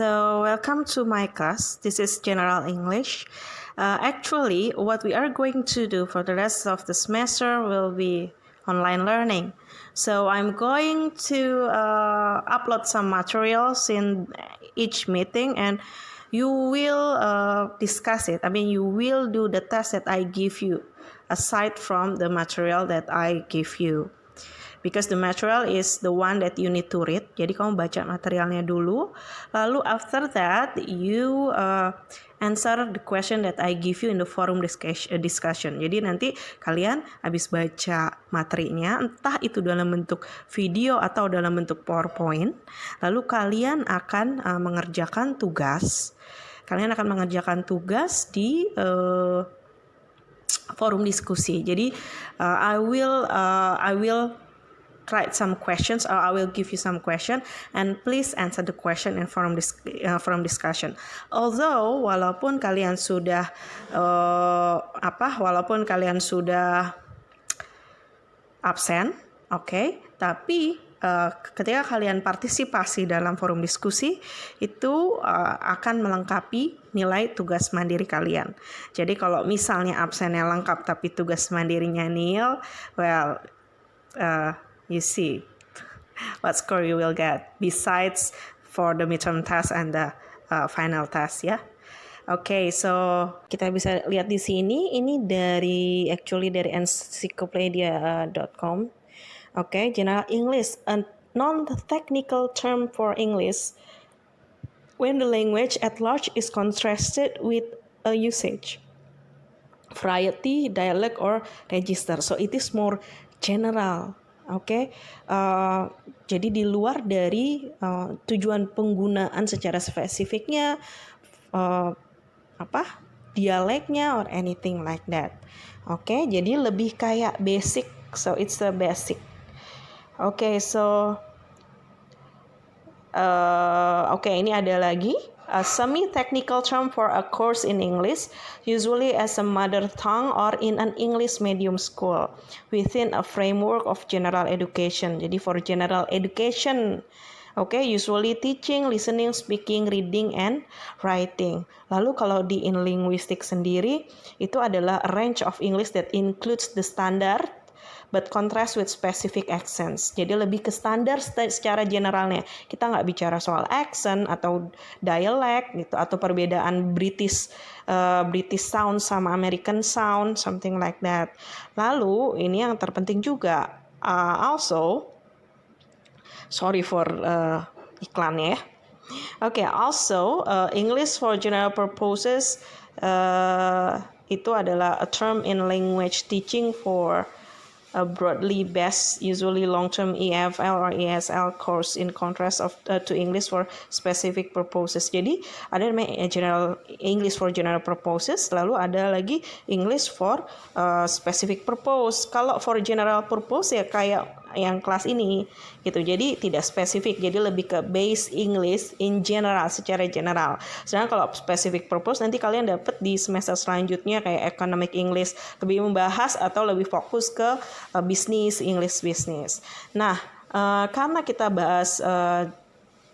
So welcome to my class. This is General English. Actually, what we are going to do for the rest of the semester will be online learning. So I'm going to upload some materials in each meeting, and you will discuss it. You will do the test that I give you, aside from the material that I give you. Because the material is the one that you need to read. Jadi kamu baca materialnya dulu, lalu after that you answer the question that I give you in the forum discussion. Jadi nanti kalian habis baca materinya, entah itu dalam bentuk video atau dalam bentuk PowerPoint, lalu kalian akan mengerjakan tugas. Kalian akan mengerjakan tugas di forum diskusi. Jadi I will write some questions, or I will give you some question, and please answer the question in forum discussion. Although walaupun kalian sudah absen, okay, tapi ketika kalian partisipasi dalam forum diskusi itu akan melengkapi nilai tugas mandiri kalian. Jadi kalau misalnya absennya lengkap tapi tugas mandirinya nil, well, you see what score you will get besides for the midterm test and the final test ya. Okay, so kita bisa lihat di sini, ini dari encyclopedia.com. Okay, General English, a non-technical term for English when the language at large is contrasted with a usage, variety, dialect, or register. So it is more general. Oke, jadi di luar dari tujuan penggunaan secara spesifiknya, dialeknya or anything like that. Oke, jadi lebih kayak basic, so it's a basic. Oke, so ini ada lagi. A semi-technical term for a course in English, usually as a mother tongue or in an English medium school, within a framework of general education. Jadi for general education, usually teaching, listening, speaking, reading, and writing. Lalu kalau di in linguistic sendiri, itu adalah a range of English that includes the standard but contrast with specific accents. Jadi lebih ke standar secara generalnya. Kita nggak bicara soal accent atau dialect gitu, atau perbedaan British sound sama American sound, something like that. Lalu ini yang terpenting juga, also, sorry for iklannya ya. Also English for general purposes itu adalah a term in language teaching for a broadly based, usually long-term EFL or ESL course, in contrast to English for specific purposes. Jadi ada namanya general English for general purposes, lalu ada lagi English for specific purpose. Kalau for general purpose ya kayak yang kelas ini gitu, jadi tidak spesifik, jadi lebih ke base English in general, secara general. Sedangkan kalau specific purpose nanti kalian dapat di semester selanjutnya kayak economic English, lebih membahas atau lebih fokus ke bisnis, English business. Nah, karena kita bahas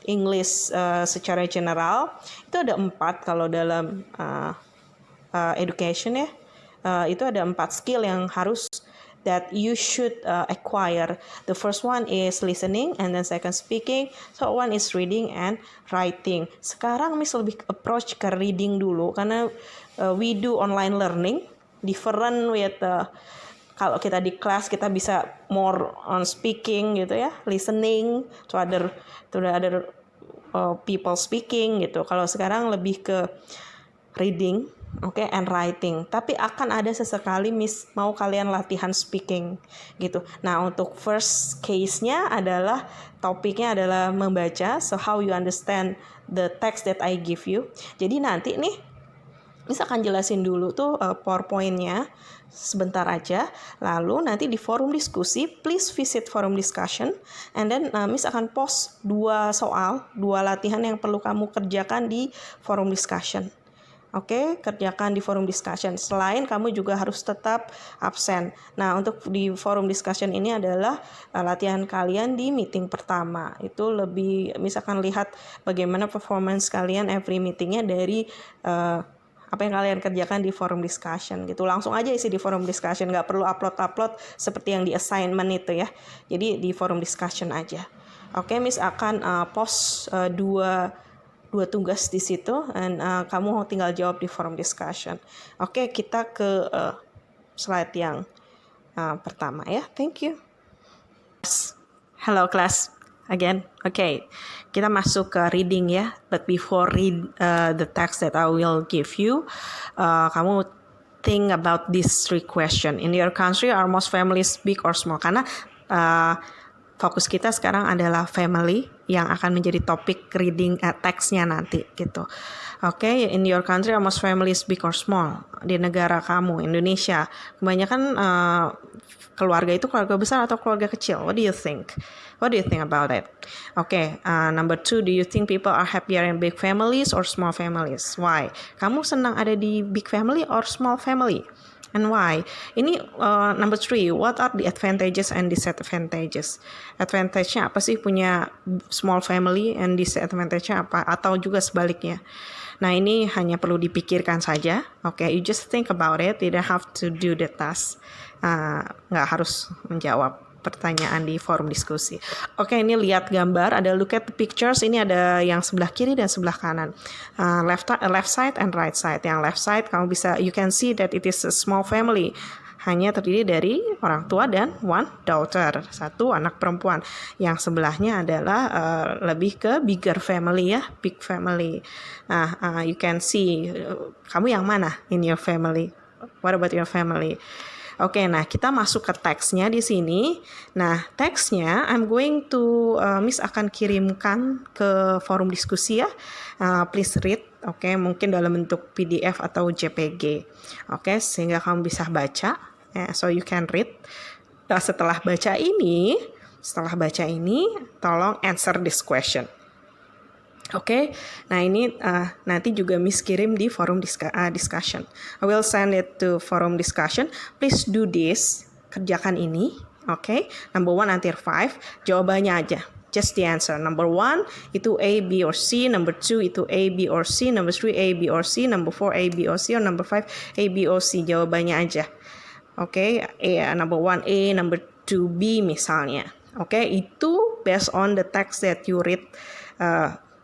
English secara general, itu ada 4 kalau dalam education ya, itu ada 4 skill yang harus that you should acquire. The first one is listening, and then second speaking, third one is reading and writing. Sekarang Miss lebih approach ke reading dulu, karena we do online learning, different with kalau kita di kelas kita bisa more on speaking gitu ya, listening to other people speaking gitu. Kalau sekarang lebih ke reading, and writing. Tapi akan ada sesekali Miss mau kalian latihan speaking gitu. Nah, untuk first case-nya adalah topiknya adalah membaca. So how you understand the text that I give you. Jadi nanti nih Miss akan jelasin dulu tuh PowerPoint-nya sebentar aja. Lalu nanti di forum diskusi, please visit forum discussion, and then Miss akan post 2 latihan yang perlu kamu kerjakan di forum discussion. Oke, kerjakan di forum discussion. Selain kamu juga harus tetap absen. Nah, untuk di forum discussion ini adalah latihan kalian di meeting pertama. Itu lebih, misalkan lihat bagaimana performance kalian every meetingnya dari apa yang kalian kerjakan di forum discussion gitu. Langsung aja isi di forum discussion, nggak perlu upload seperti yang di assignment itu ya. Jadi di forum discussion aja. Oke, Miss akan post dua tugas di situ, dan kamu tinggal jawab di forum discussion. Oke, kita ke slide yang pertama ya. Thank you. Hello class, again. Oke, kita masuk ke reading ya. But before read the text that I will give you, kamu think about these 3 questions. In your country, are most families big or small? Karena fokus kita sekarang adalah family yang akan menjadi topik reading teksnya nanti gitu. Oke, in your country are most families big or small? Di negara kamu, Indonesia, kebanyakan keluarga itu keluarga besar atau keluarga kecil? What do you think? What do you think about it? Oke, number 2, do you think people are happier in big families or small families? Why? Kamu senang ada di big family or small family? And why? Ini number 3, what are the advantages and disadvantages? Advantage-nya apa sih punya small family, and disadvantage-nya apa? Atau juga sebaliknya. Nah, ini hanya perlu dipikirkan saja. Oke, you just think about it. You don't have to do the task. Nggak harus menjawab pertanyaan di forum diskusi. Oke, ini lihat gambar, ada look at the pictures. Ini ada yang sebelah kiri dan sebelah kanan. Left side and right side. Yang left side kamu bisa, you can see that it is a small family. Hanya terdiri dari orang tua dan one daughter, 1 anak perempuan. Yang sebelahnya adalah lebih ke bigger family ya, big family. Nah, you can see, kamu yang mana in your family? What about your family? Oke, nah kita masuk ke teksnya di sini. Nah, teksnya I'm going to Miss akan kirimkan ke forum diskusi ya. Please read. Oke, mungkin dalam bentuk PDF atau JPG. Oke, sehingga kamu bisa baca. So you can read. Nah, setelah baca ini, tolong answer this question. Oke, nah ini nanti juga Miss kirim di forum discussion. I will send it to forum discussion. Please do this, kerjakan ini. Oke, number 1 until 5, jawabannya aja. Just the answer. Number 1 itu A, B, or C. Number 2 itu A, B, or C. Number 3 A, B, or C. Number 4 A, B, or C. Or number 5 A, B, or C. Jawabannya aja. Oke, number 1 A, number 2 B misalnya. Oke, itu based on the text that you read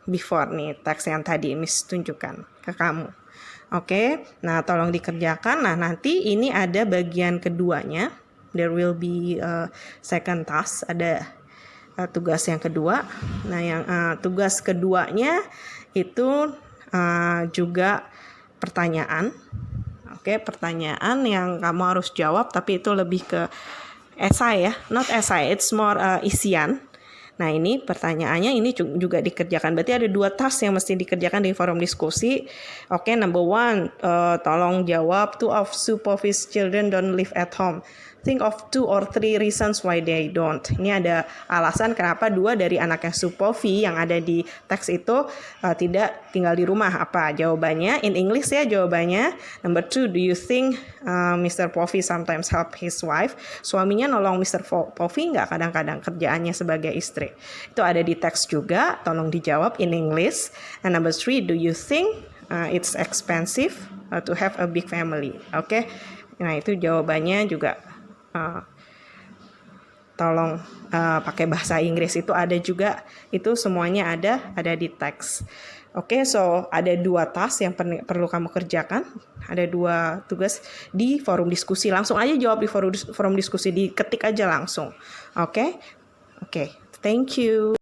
before nih, teks yang tadi Miss tunjukkan ke kamu. Oke, nah tolong dikerjakan. Nah, nanti ini ada bagian keduanya. There will be second task, ada tugas yang kedua. Nah, yang tugas keduanya itu juga pertanyaan. Oke, pertanyaan yang kamu harus jawab, tapi itu lebih ke esai ya, not esai, it's more isian. Nah, ini pertanyaannya ini juga dikerjakan. Berarti ada 2 task yang mesti dikerjakan di forum diskusi. Oke, number 1, tolong jawab 2 of Supovi's children don't live at home. Think of 2 or 3 reasons why they don't. Ini ada alasan kenapa 2 dari anaknya Supovi yang ada di teks itu tidak tinggal di rumah. Apa jawabannya? In English ya jawabannya. Number 2, do you think Mr. Povi sometimes help his wife? Suaminya nolong Mr. Povi nggak kadang-kadang kerjaannya sebagai istri? Itu ada di teks juga. Tolong dijawab in English. And number 3, do you think it's expensive to have a big family? Oke. Nah, itu jawabannya juga tolong pakai bahasa Inggris. Itu ada juga, itu semuanya ada di teks. Oke, so ada 2 task yang perlu kamu kerjakan, ada 2 tugas di forum diskusi. Langsung aja jawab di forum diskusi, diketik aja langsung. Oke, thank you.